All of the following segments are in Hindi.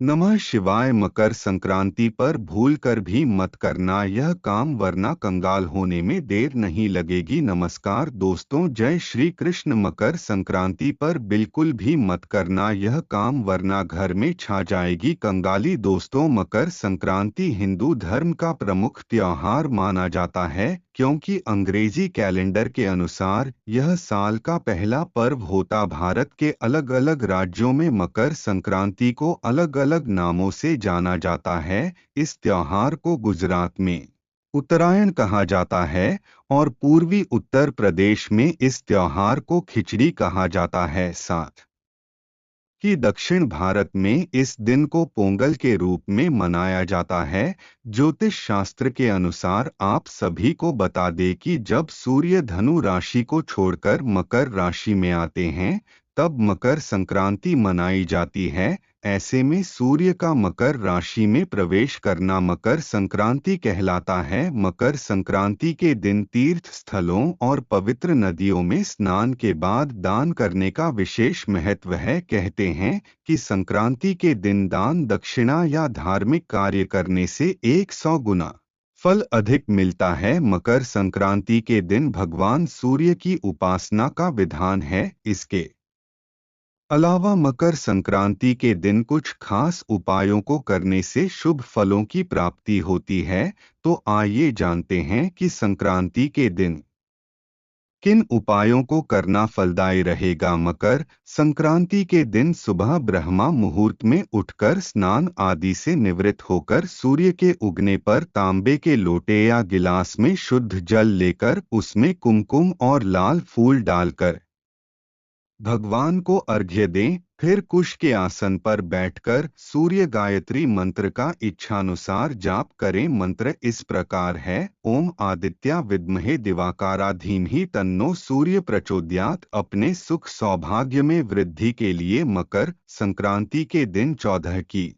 नमः शिवाय। मकर संक्रांति पर भूल कर भी मत करना यह काम, वरना कंगाल होने में देर नहीं लगेगी। नमस्कार दोस्तों, जय श्री कृष्ण। मकर संक्रांति पर बिल्कुल भी मत करना यह काम, वरना घर में छा जाएगी कंगाली। दोस्तों, मकर संक्रांति हिंदू धर्म का प्रमुख त्योहार माना जाता है, क्योंकि अंग्रेजी कैलेंडर के अनुसार यह साल का पहला पर्व होता। भारत के अलग अलग राज्यों में मकर संक्रांति को अलग अलग नामों से जाना जाता है। इस त्योहार को गुजरात में उत्तरायण कहा जाता है और पूर्वी उत्तर प्रदेश में इस त्योहार को खिचड़ी कहा जाता है। साथ कि दक्षिण भारत में इस दिन को पोंगल के रूप में मनाया जाता है। ज्योतिष शास्त्र के अनुसार आप सभी को बता दें कि जब सूर्य धनु राशि को छोड़कर मकर राशि में आते हैं, तब मकर संक्रांति मनाई जाती है। ऐसे में सूर्य का मकर राशि में प्रवेश करना मकर संक्रांति कहलाता है। मकर संक्रांति के दिन तीर्थ स्थलों और पवित्र नदियों में स्नान के बाद दान करने का विशेष महत्व है। कहते हैं कि संक्रांति के दिन दान, दक्षिणा या धार्मिक कार्य करने से 100 गुना फल अधिक मिलता है। मकर संक्रांति के दिन भगवान सूर्य की उपासना का विधान है। इसके अलावा मकर संक्रांति के दिन कुछ खास उपायों को करने से शुभ फलों की प्राप्ति होती है। तो आइए जानते हैं कि संक्रांति के दिन किन उपायों को करना फलदायी रहेगा। मकर संक्रांति के दिन सुबह ब्रह्मा मुहूर्त में उठकर स्नान आदि से निवृत्त होकर सूर्य के उगने पर तांबे के लोटे या गिलास में शुद्ध जल लेकर उसमें कुमकुम और लाल फूल डालकर भगवान को अर्घ्य दें। फिर कुश के आसन पर बैठकर सूर्य गायत्री मंत्र का इच्छानुसार जाप करें। मंत्र इस प्रकार है: ओम आदित्य विद्महे दिवाकारा धीमहि तन्नो सूर्य प्रचोदयात्। अपने सुख सौभाग्य में वृद्धि के लिए मकर संक्रांति के दिन 14 की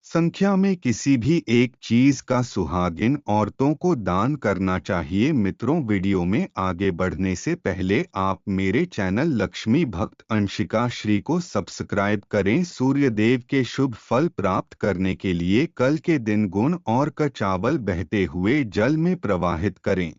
संख्या में किसी भी एक चीज का सुहागिन औरतों को दान करना चाहिए। मित्रों, वीडियो में आगे बढ़ने से पहले आप मेरे चैनल लक्ष्मी भक्त अंशिका श्री को सब्सक्राइब करें। सूर्य देव के शुभ फल प्राप्त करने के लिए कल के दिन गुण और का चावल बहते हुए जल में प्रवाहित करें।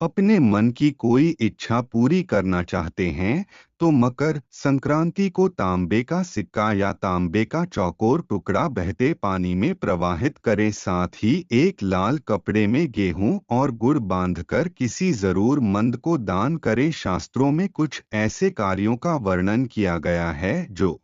अपने मन की कोई इच्छा पूरी करना चाहते हैं तो मकर संक्रांति को तांबे का सिक्का या तांबे का चौकोर टुकड़ा बहते पानी में प्रवाहित करें। साथ ही एक लाल कपड़े में गेहूं और गुड़ बांधकर किसी जरूरतमंद को दान करें। शास्त्रों में कुछ ऐसे कार्यों का वर्णन किया गया है जो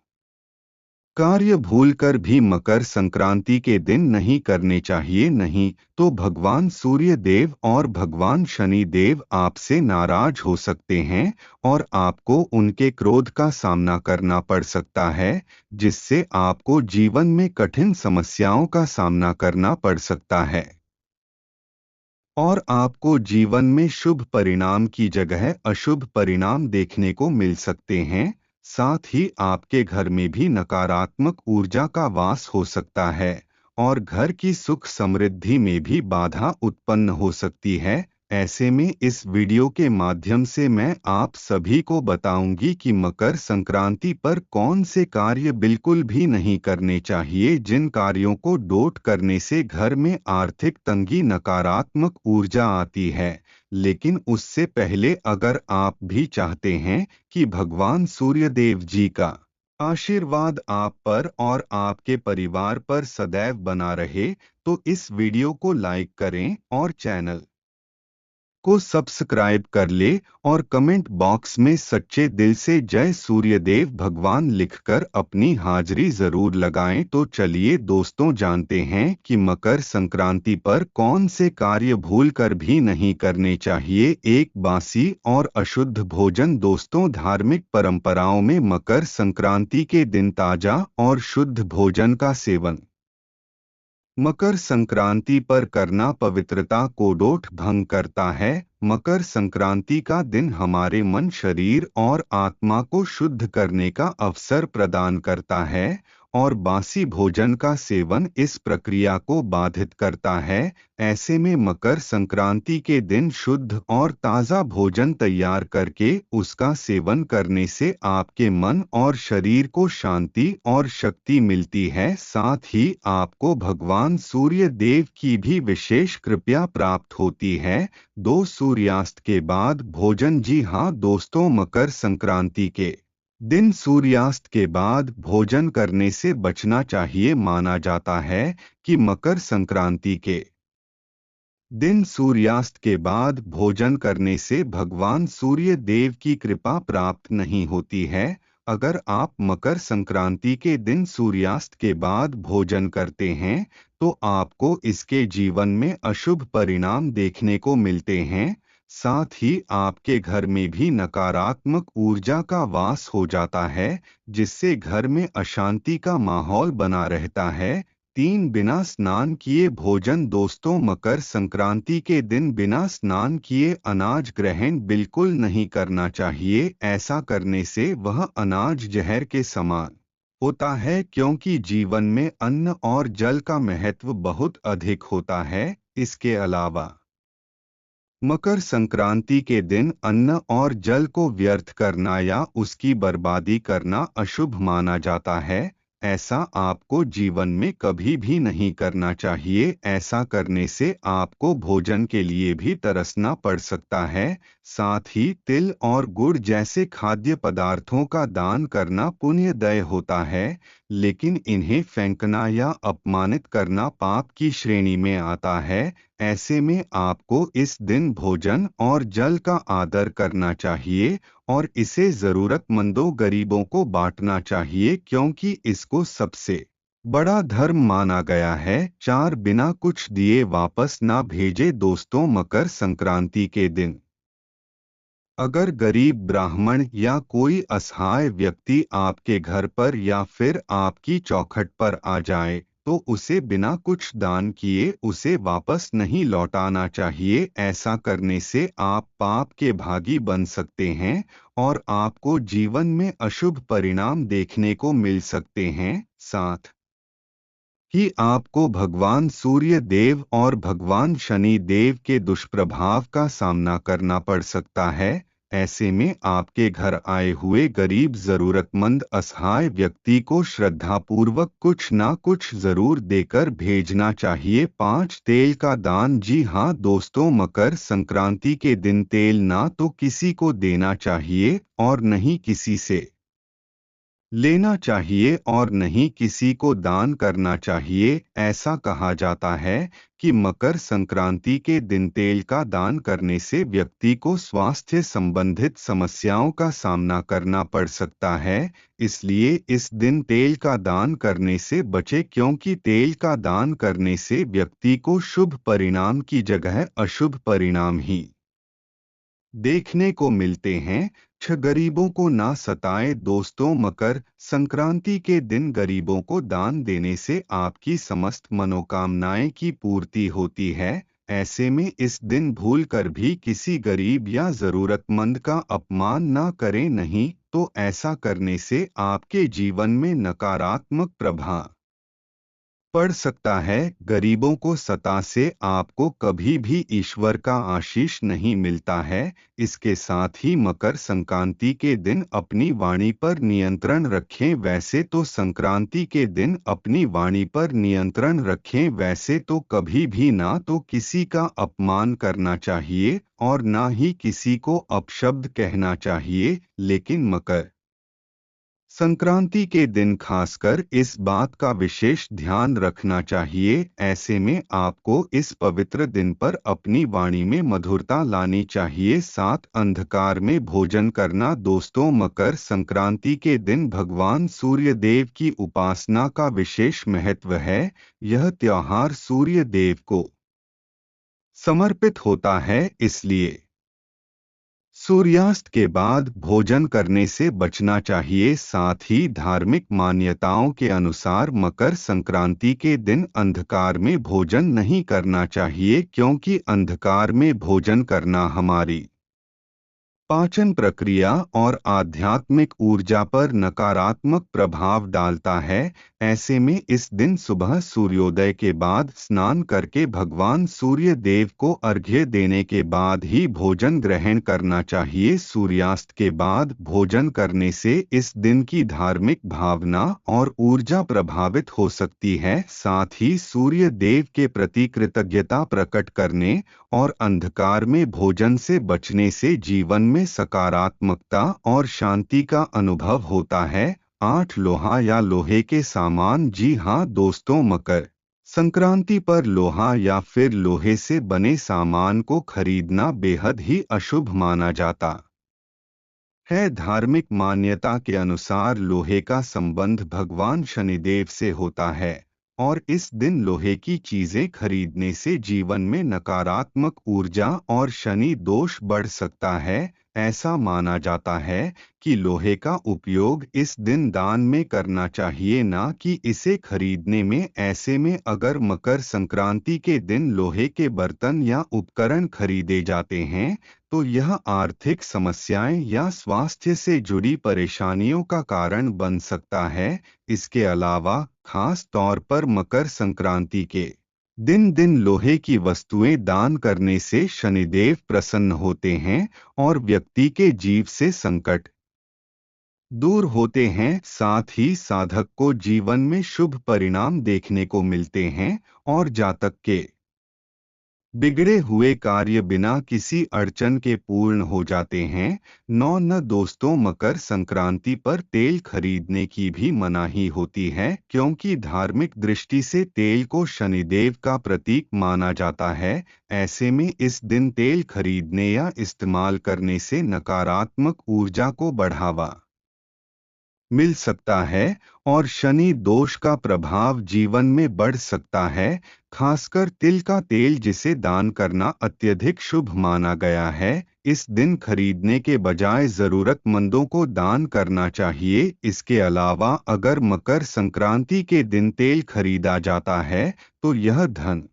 कार्य भूलकर भी मकर संक्रांति के दिन नहीं करने चाहिए, नहीं तो भगवान सूर्य देव और भगवान शनि देव आपसे नाराज हो सकते हैं और आपको उनके क्रोध का सामना करना पड़ सकता है, जिससे आपको जीवन में कठिन समस्याओं का सामना करना पड़ सकता है और आपको जीवन में शुभ परिणाम की जगह अशुभ परिणाम देखने को मिल सकते हैं। साथ ही आपके घर में भी नकारात्मक ऊर्जा का वास हो सकता है और घर की सुख समृद्धि में भी बाधा उत्पन्न हो सकती है। ऐसे में इस वीडियो के माध्यम से मैं आप सभी को बताऊंगी कि मकर संक्रांति पर कौन से कार्य बिल्कुल भी नहीं करने चाहिए, जिन कार्यों को डोट करने से घर में आर्थिक तंगी, नकारात्मक ऊर्जा आती है। लेकिन उससे पहले अगर आप भी चाहते हैं कि भगवान सूर्यदेव जी का आशीर्वाद आप पर और आपके परिवार पर सदैव बना रहे, तो इस वीडियो को लाइक करें और चैनल को सब्सक्राइब कर ले और कमेंट बॉक्स में सच्चे दिल से जय सूर्यदेव भगवान लिखकर अपनी हाजिरी जरूर लगाएं। तो चलिए दोस्तों, जानते हैं कि मकर संक्रांति पर कौन से कार्य भूलकर भी नहीं करने चाहिए। एक, बासी और अशुद्ध भोजन। दोस्तों, धार्मिक परंपराओं में मकर संक्रांति के दिन ताजा और शुद्ध भोजन का सेवन मकर संक्रांति पर करना पवित्रता को डोट भंग करता है। मकर संक्रांति का दिन हमारे मन, शरीर और आत्मा को शुद्ध करने का अवसर प्रदान करता है और बासी भोजन का सेवन इस प्रक्रिया को बाधित करता है। ऐसे में मकर संक्रांति के दिन शुद्ध और ताज़ा भोजन तैयार करके उसका सेवन करने से आपके मन और शरीर को शांति और शक्ति मिलती है। साथ ही आपको भगवान सूर्य देव की भी विशेष कृपा प्राप्त होती है। दो सूर्यास्त के बाद भोजन। जी हाँ दोस्तों, मकर संक्रांति के दिन सूर्यास्त के बाद भोजन करने से बचना चाहिए। माना जाता है कि मकर संक्रांति के दिन सूर्यास्त के बाद भोजन करने से भगवान सूर्य देव की कृपा प्राप्त नहीं होती है। अगर आप मकर संक्रांति के दिन सूर्यास्त के बाद भोजन करते हैं तो आपको इसके जीवन में अशुभ परिणाम देखने को मिलते हैं। साथ ही आपके घर में भी नकारात्मक ऊर्जा का वास हो जाता है, जिससे घर में अशांति का माहौल बना रहता है। 3 बिना स्नान किए भोजन। दोस्तों, मकर संक्रांति के दिन बिना स्नान किए अनाज ग्रहण बिल्कुल नहीं करना चाहिए। ऐसा करने से वह अनाज जहर के समान होता है, क्योंकि जीवन में अन्न और जल का महत्व बहुत अधिक होता है। इसके अलावा मकर संक्रांति के दिन अन्न और जल को व्यर्थ करना या उसकी बर्बादी करना अशुभ माना जाता है। ऐसा आपको जीवन में कभी भी नहीं करना चाहिए। ऐसा करने से आपको भोजन के लिए भी तरसना पड़ सकता है। साथ ही तिल और गुड़ जैसे खाद्य पदार्थों का दान करना पुण्यदय होता है, लेकिन इन्हें फेंकना या अपमानित करना पाप की श्रेणी में आता है। ऐसे में आपको इस दिन भोजन और जल का आदर करना चाहिए और इसे जरूरतमंदों गरीबों को बांटना चाहिए, क्योंकि इसको सबसे बड़ा धर्म माना गया है। 4 बिना कुछ दिए वापस ना भेजे। दोस्तों, मकर संक्रांति के दिन अगर गरीब ब्राह्मण या कोई असहाय व्यक्ति आपके घर पर या फिर आपकी चौखट पर आ जाए तो उसे बिना कुछ दान किए उसे वापस नहीं लौटाना चाहिए। ऐसा करने से आप पाप के भागी बन सकते हैं और आपको जीवन में अशुभ परिणाम देखने को मिल सकते हैं। साथ ही आपको भगवान सूर्य देव और भगवान शनि देव के दुष्प्रभाव का सामना करना पड़ सकता है। ऐसे में आपके घर आए हुए गरीब जरूरतमंद असहाय व्यक्ति को श्रद्धापूर्वक कुछ ना कुछ जरूर देकर भेजना चाहिए। 5 तेल का दान। जी हाँ दोस्तों, मकर संक्रांति के दिन तेल ना तो किसी को देना चाहिए और नहीं किसी से लेना चाहिए और नहीं किसी को दान करना चाहिए। ऐसा कहा जाता है कि मकर संक्रांति के दिन तेल का दान करने से व्यक्ति को स्वास्थ्य संबंधित समस्याओं का सामना करना पड़ सकता है। इसलिए इस दिन तेल का दान करने से बचे, क्योंकि तेल का दान करने से व्यक्ति को शुभ परिणाम की जगह अशुभ परिणाम ही देखने को मिलते हैं। गरीबों को ना सताएं। दोस्तों, मकर संक्रांति के दिन गरीबों को दान देने से आपकी समस्त मनोकामनाएं की पूर्ति होती है। ऐसे में इस दिन भूल कर भी किसी गरीब या जरूरतमंद का अपमान ना करें, नहीं तो ऐसा करने से आपके जीवन में नकारात्मक प्रभाव पड़ सकता है। गरीबों को सता से आपको कभी भी ईश्वर का आशीष नहीं मिलता है। इसके साथ ही मकर संक्रांति के दिन अपनी वाणी पर नियंत्रण रखें। वैसे तो संक्रांति के दिन अपनी वाणी पर नियंत्रण रखें। वैसे तो कभी भी ना तो किसी का अपमान करना चाहिए और ना ही किसी को अपशब्द कहना चाहिए, लेकिन मकर संक्रांति के दिन खासकर इस बात का विशेष ध्यान रखना चाहिए। ऐसे में आपको इस पवित्र दिन पर अपनी वाणी में मधुरता लानी चाहिए। 7 अंधकार में भोजन करना। दोस्तों, मकर संक्रांति के दिन भगवान सूर्य देव की उपासना का विशेष महत्व है। यह त्योहार सूर्य देव को समर्पित होता है, इसलिए सूर्यास्त के बाद भोजन करने से बचना चाहिए। साथ ही धार्मिक मान्यताओं के अनुसार मकर संक्रांति के दिन अंधकार में भोजन नहीं करना चाहिए, क्योंकि अंधकार में भोजन करना हमारी पाचन प्रक्रिया और आध्यात्मिक ऊर्जा पर नकारात्मक प्रभाव डालता है। ऐसे में इस दिन सुबह सूर्योदय के बाद स्नान करके भगवान सूर्य देव को अर्घ्य देने के बाद ही भोजन ग्रहण करना चाहिए। सूर्यास्त के बाद भोजन करने से इस दिन की धार्मिक भावना और ऊर्जा प्रभावित हो सकती है। साथ ही सूर्य देव के प्रति कृतज्ञता प्रकट करने और अंधकार में भोजन से बचने से जीवन में सकारात्मकता और शांति का अनुभव होता है। 8 लोहा या लोहे के सामान। जी हाँ दोस्तों, मकर संक्रांति पर लोहा या फिर लोहे से बने सामान को खरीदना बेहद ही अशुभ माना जाता है। धार्मिक मान्यता के अनुसार लोहे का संबंध भगवान शनिदेव से होता है और इस दिन लोहे की चीजें खरीदने से जीवन में नकारात्मक ऊर्जा और शनि दोष बढ़ सकता है। ऐसा माना जाता है कि लोहे का उपयोग इस दिन दान में करना चाहिए, ना कि इसे खरीदने में। ऐसे में अगर मकर संक्रांति के दिन लोहे के बर्तन या उपकरण खरीदे जाते हैं तो यह आर्थिक समस्याएं या स्वास्थ्य से जुड़ी परेशानियों का कारण बन सकता है। इसके अलावा खास तौर पर मकर संक्रांति के दिन लोहे की वस्तुएं दान करने से शनिदेव प्रसन्न होते हैं और व्यक्ति के जीव से संकट दूर होते हैं। साथ ही साधक को जीवन में शुभ परिणाम देखने को मिलते हैं और जातक के बिगड़े हुए कार्य बिना किसी अड़चन के पूर्ण हो जाते हैं। 9 न दोस्तों, मकर संक्रांति पर तेल खरीदने की भी मनाही होती है, क्योंकि धार्मिक दृष्टि से तेल को शनिदेव का प्रतीक माना जाता है। ऐसे में इस दिन तेल खरीदने या इस्तेमाल करने से नकारात्मक ऊर्जा को बढ़ावा मिल सकता है और शनि दोष का प्रभाव जीवन में बढ़ सकता है। खासकर तिल का तेल, जिसे दान करना अत्यधिक शुभ माना गया है, इस दिन खरीदने के बजाय जरूरतमंदों को दान करना चाहिए। इसके अलावा अगर मकर संक्रांति के दिन तेल खरीदा जाता है तो यह धन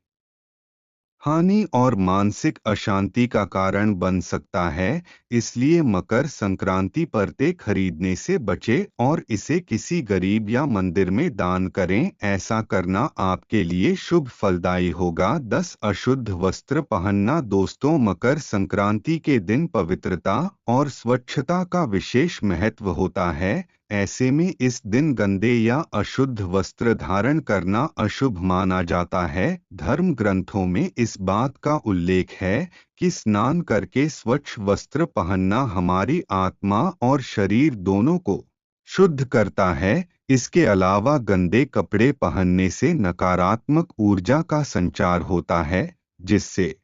हानि और मानसिक अशांति का कारण बन सकता है। इसलिए मकर संक्रांति पर तेल खरीदने से बचें और इसे किसी गरीब या मंदिर में दान करें। ऐसा करना आपके लिए शुभ फलदायी होगा। 10 अशुद्ध वस्त्र पहनना। दोस्तों, मकर संक्रांति के दिन पवित्रता और स्वच्छता का विशेष महत्व होता है। ऐसे में इस दिन गंदे या अशुद्ध वस्त्र धारण करना अशुभ माना जाता है। धर्म ग्रंथों में इस बात का उल्लेख है कि स्नान करके स्वच्छ वस्त्र पहनना हमारी आत्मा और शरीर दोनों को शुद्ध करता है। इसके अलावा गंदे कपड़े पहनने से नकारात्मक ऊर्जा का संचार होता है, जिससे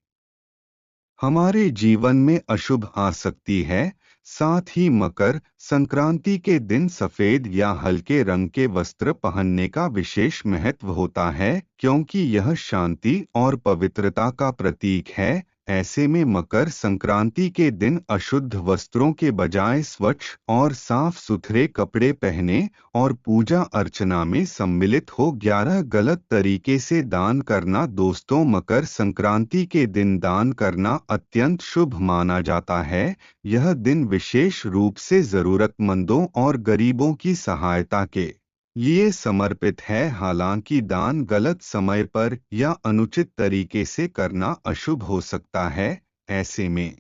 हमारे जीवन में अशुभ आ सकती है। साथ ही मकर संक्रांति के दिन सफेद या हल्के रंग के वस्त्र पहनने का विशेष महत्व होता है, क्योंकि यह शांति और पवित्रता का प्रतीक है। ऐसे में मकर संक्रांति के दिन अशुद्ध वस्त्रों के बजाय स्वच्छ और साफ सुथरे कपड़े पहने और पूजा अर्चना में सम्मिलित हो। 11 गलत तरीके से दान करना। दोस्तों, मकर संक्रांति के दिन दान करना अत्यंत शुभ माना जाता है। यह दिन विशेष रूप से जरूरतमंदों और गरीबों की सहायता के लिए समर्पित है। हालांकि दान गलत समय पर या अनुचित तरीके से करना अशुभ हो सकता है। ऐसे में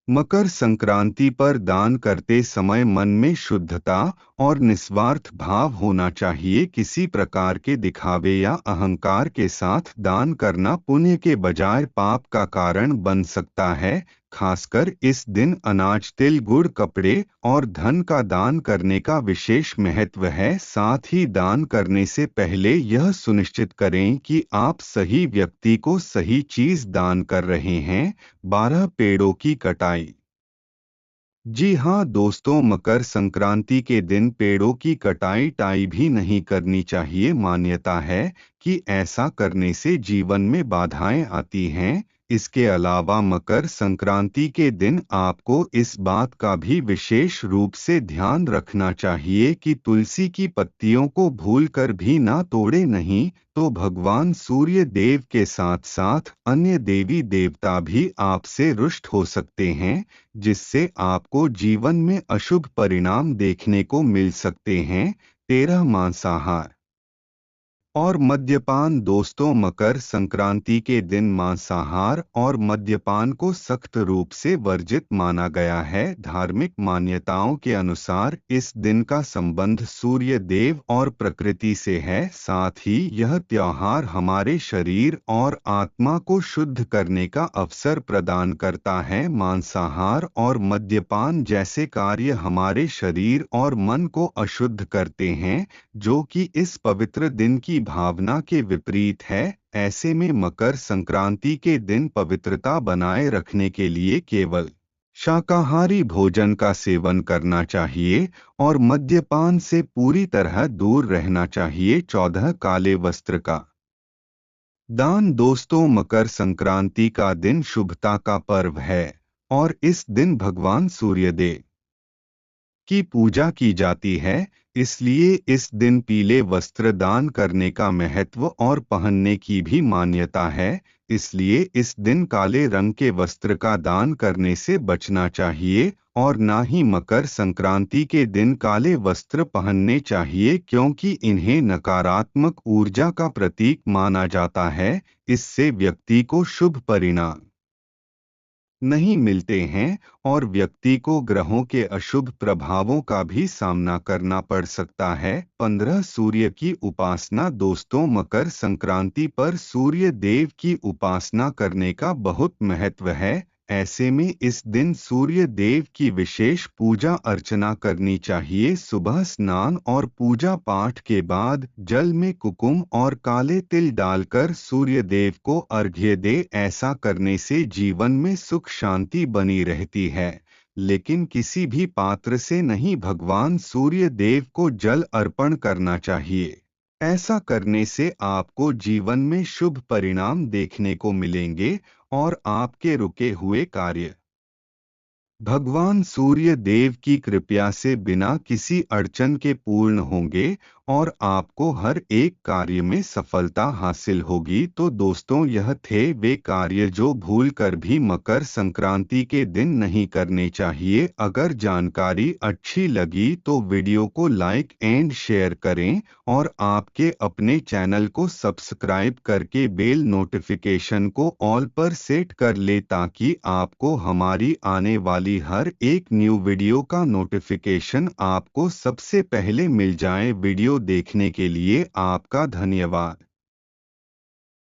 मकर संक्रांति पर दान करते समय मन में शुद्धता और निस्वार्थ भाव होना चाहिए। किसी प्रकार के दिखावे या अहंकार के साथ दान करना पुण्य के बजाय पाप का कारण बन सकता है। खासकर इस दिन अनाज, तिल, गुड़, कपड़े और धन का दान करने का विशेष महत्व है। साथ ही दान करने से पहले यह सुनिश्चित करें कि आप सही व्यक्ति को सही चीज दान कर रहे हैं। 12 पेड़ों की कटाई। जी हाँ दोस्तों, मकर संक्रांति के दिन पेड़ों की कटाई भी नहीं करनी चाहिए। मान्यता है कि ऐसा करने से जीवन में बाधाएं आती हैं। इसके अलावा मकर संक्रांति के दिन आपको इस बात का भी विशेष रूप से ध्यान रखना चाहिए कि तुलसी की पत्तियों को भूलकर भी ना तोड़े, नहीं तो भगवान सूर्य देव के साथ साथ अन्य देवी देवता भी आपसे रुष्ट हो सकते हैं, जिससे आपको जीवन में अशुभ परिणाम देखने को मिल सकते हैं। 13 मांसाहार और मद्यपान। दोस्तों, मकर संक्रांति के दिन मांसाहार और मद्यपान को सख्त रूप से वर्जित माना गया है। धार्मिक मान्यताओं के अनुसार इस दिन का संबंध सूर्य देव और प्रकृति से है। साथ ही यह त्योहार हमारे शरीर और आत्मा को शुद्ध करने का अवसर प्रदान करता है। मांसाहार और मद्यपान जैसे कार्य हमारे शरीर और मन को अशुद्ध करते हैं, जो कि इस पवित्र दिन की भावना के विपरीत है। ऐसे में मकर संक्रांति के दिन पवित्रता बनाए रखने के लिए केवल शाकाहारी भोजन का सेवन करना चाहिए और मद्यपान से पूरी तरह दूर रहना चाहिए। 14 काले वस्त्र का दान। दोस्तों, मकर संक्रांति का दिन शुभता का पर्व है और इस दिन भगवान सूर्यदेव की पूजा की जाती है। इसलिए इस दिन पीले वस्त्र दान करने का महत्व और पहनने की भी मान्यता है। इसलिए इस दिन काले रंग के वस्त्र का दान करने से बचना चाहिए और ना ही मकर संक्रांति के दिन काले वस्त्र पहनने चाहिए, क्योंकि इन्हें नकारात्मक ऊर्जा का प्रतीक माना जाता है। इससे व्यक्ति को शुभ परिणाम नहीं मिलते हैं और व्यक्ति को ग्रहों के अशुभ प्रभावों का भी सामना करना पड़ सकता है। 15 सूर्य की उपासना। दोस्तों, मकर संक्रांति पर सूर्य देव की उपासना करने का बहुत महत्व है। ऐसे में इस दिन सूर्य देव की विशेष पूजा अर्चना करनी चाहिए। सुबह स्नान और पूजा पाठ के बाद जल में कुकुम और काले तिल डालकर सूर्य देव को अर्घ्य दे। ऐसा करने से जीवन में सुख शांति बनी रहती है, लेकिन किसी भी पात्र से नहीं, भगवान सूर्य देव को जल अर्पण करना चाहिए। ऐसा करने से आपको जीवन में शुभ परिणाम देखने को मिलेंगे और आपके रुके हुए कार्य भगवान सूर्य देव की कृपा से बिना किसी अड़चन के पूर्ण होंगे और आपको हर एक कार्य में सफलता हासिल होगी। तो दोस्तों, यह थे वे कार्य जो भूलकर भी मकर संक्रांति के दिन नहीं करने चाहिए। अगर जानकारी अच्छी लगी तो वीडियो को लाइक एंड शेयर करें और आपके अपने चैनल को सब्सक्राइब करके बेल नोटिफिकेशन को ऑल पर सेट कर ले, ताकि आपको हमारी आने वाली हर एक न्यू वीडियो का नोटिफिकेशन आपको सबसे पहले मिल जाए। वीडियो देखने के लिए आपका धन्यवाद।